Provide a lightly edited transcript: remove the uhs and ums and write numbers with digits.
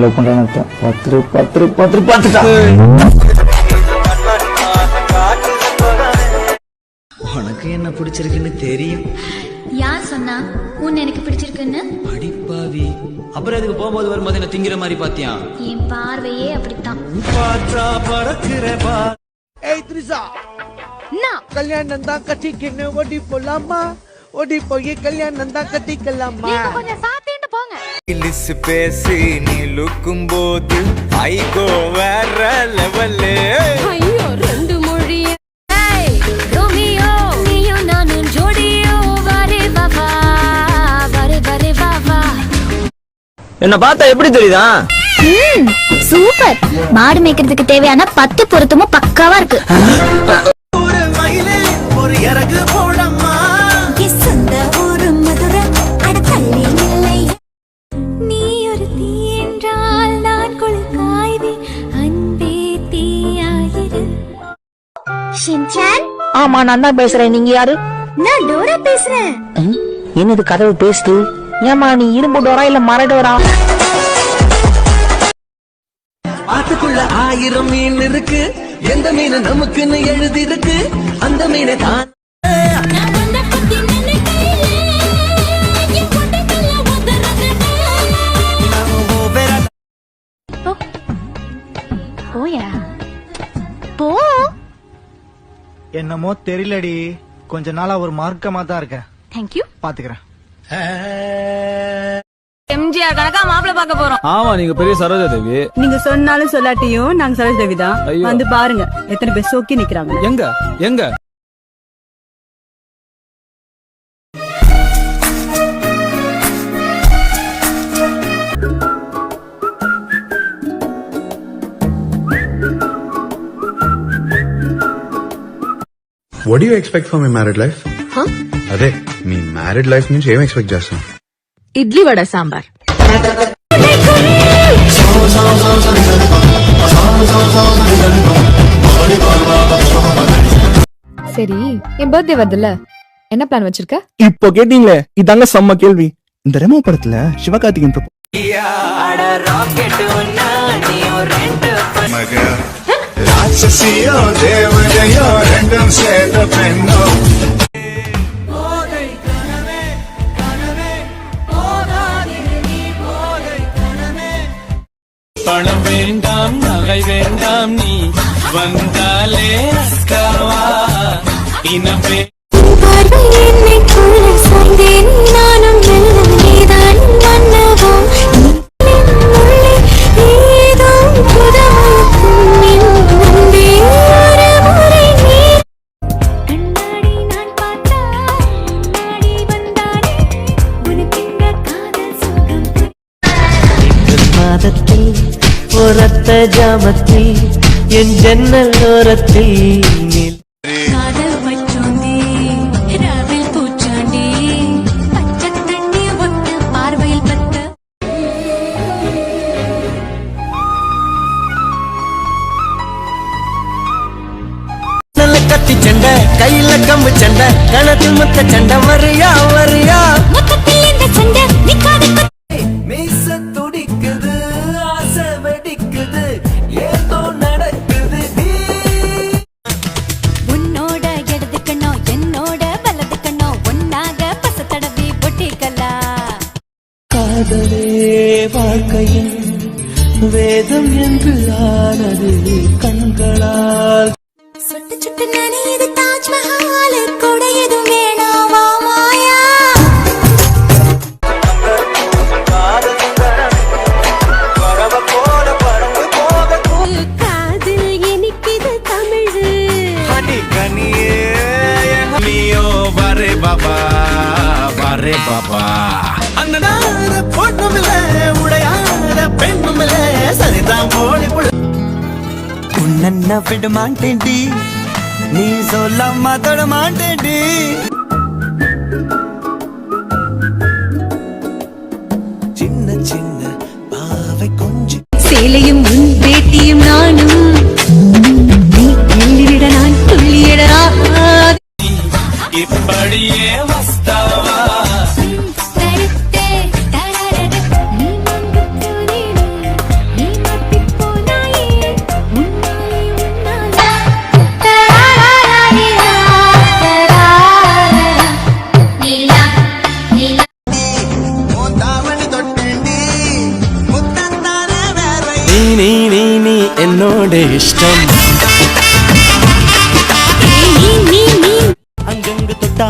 உனக்கு என்ன பிடிச்சிருக்குன்னு தெரியும். யார் சொன்னா உன்னை எனக்கு பிடிச்சிருக்குன்னு? அடிப்பாவி, அப்புறம் அதுக்கு போகும்போது வரும்போது என்ன திங்கிற மாதிரி பாத்தியா? என் பார்வையே அப்படித்தான். ஏய் த்ரிஷா, கல்யாணம் தான் கட்டிக்கின்னு ஓடி போலாமா? ஓடி போய் கல்யாணம் தான் கட்டிக்கலாமா? கொஞ்சம் சாத்திட்டு போங்க. இங்கிலீஷ் பேசி நீ லுக்கும் போது ஐகோ வேற லெவல்லே. ஐயோ ரெண்டு மொழி. ஏய் ரோமியோ நீயும் நானும் ஜோடியோ. வரே பாபா வரே வரே பாபா. என்ன பார்த்தா எப்படி தெரியுதா? சூப்பர். மாடு மேய்க்கிறதுக்கு தேவையான 10 பொருத்தமும் பக்காவா இருக்கு. ஒரு மயிலே ஒரு இறகு போடம்மா. சொந்த ஊரு மதுரை அட தள்ளி இல்லை. நீ ஒரு தீ என்றால் நான் குளிர்காய்வே. அன்பே தீயாயிரு. ஷின்சான். ஆமா, நான் தான் பேசுறேன். நீங்க யாரு? நான் டோரா பேசுறேன். என்னது கதவு பேசுது? ஏமா நீ இரும்பு டோரா இல்ல மர டோரா? ஆத்துக்குள்ள 1000 மீன் இருக்கு. எந்த மீன் நமக்குன்னு எழுதி இருக்கு. அந்த மீனை தான் போ. என்னமோ தெரியலடி, கொஞ்ச நாளா ஒரு மார்க்கமா தான் இருக்கேன். தேங்க்யூ. பாத்துக்கிறேன். எம்ஜிஆர் கணக்கா மாப்பிள்ள பார்க்க போறோம். ஆமா, நீங்க பெரிய சரோஜா தேவி. நீங்க சொன்னாலும் சொல்லாட்டியும் நாங்க சரோஜா தேவி தான். வந்து பாருங்க எத்தனை பேர் சோக்கி நிக்கிறாங்க. எங்க எங்க? What do you expect from a married life? అదే మీ మ్యారీడ్ లైఫ్ నుంచి ఏం ఎక్స్పెక్ట్ చేస్తాం? ఇడ్లీ వడ సాంబార్. சரி, என் பர்த்டே வருதுல்ல, என்ன பிளான் வச்சிருக்க? இப்போ கேட்டீங்களே, இதாங்க செம்ம கேள்வி. இந்த ரெமோ படத்துல சிவகார்த்திகேயன் రాక్షసియో దేవుడయో రెండం చేత పెన్నో. பணம் வேண்டாம், நகை வேண்டாம், நீ வந்தாலே அஸ்கர்வா இனமே. ஒரத்த ஜாமத்தில் என் ஜன்னல் ஓரத்தில் காதல் வச்சோண்டி ராவில் பூச்சாண்டி பச்சை தண்ணி ஒத்த பார்வையில் பத்த. நல்ல கத்தி சண்டை, கையில கம்பு சண்டை, கணத்தில் முத்த சண்டை. வரியா வரியா மொத்தத்தில் இந்த சண்டை நிக்காத. மீச துடிக்குது, ஆசை வெடிக்குது, ஏதோ நடக்குது. உன்னோட இடது கண்ணோ என்னோட வலது கண்ணோ ஒன்னாக பச தடவி பொட்டிக்கலாம். காதலே வாழ்க்கையின் வேதம் என்று ஆனது கண்களால். சுட்டு சுட்டு நனையுது தாஜ்மஹால், கூட எதுவும் வேணாமா மாயா. காதில் இனிக்குது தமிழ். వరే బాబా వరే బాబా. அண்ணனார பொண்ணுமில்ல, உடையார பெண்ணுமில்ல, சரிதான் போடி புள்ள. உன்ன விட மாட்டேன்டி, நீ சொல்லாம தொட மாட்டேன்டி. சின்ன சின்ன பாவை கொஞ்சம் சேலையும் உன் பேட்டியும் நானும், நீ எள்ளிவிட நான் துள்ளியடா. இப்படியே வஸ்தாவா தரட்டே தரரட நீ மங்கத்தூரிலே என்னோட இஷ்டம் அங்கங்கு தொட்டா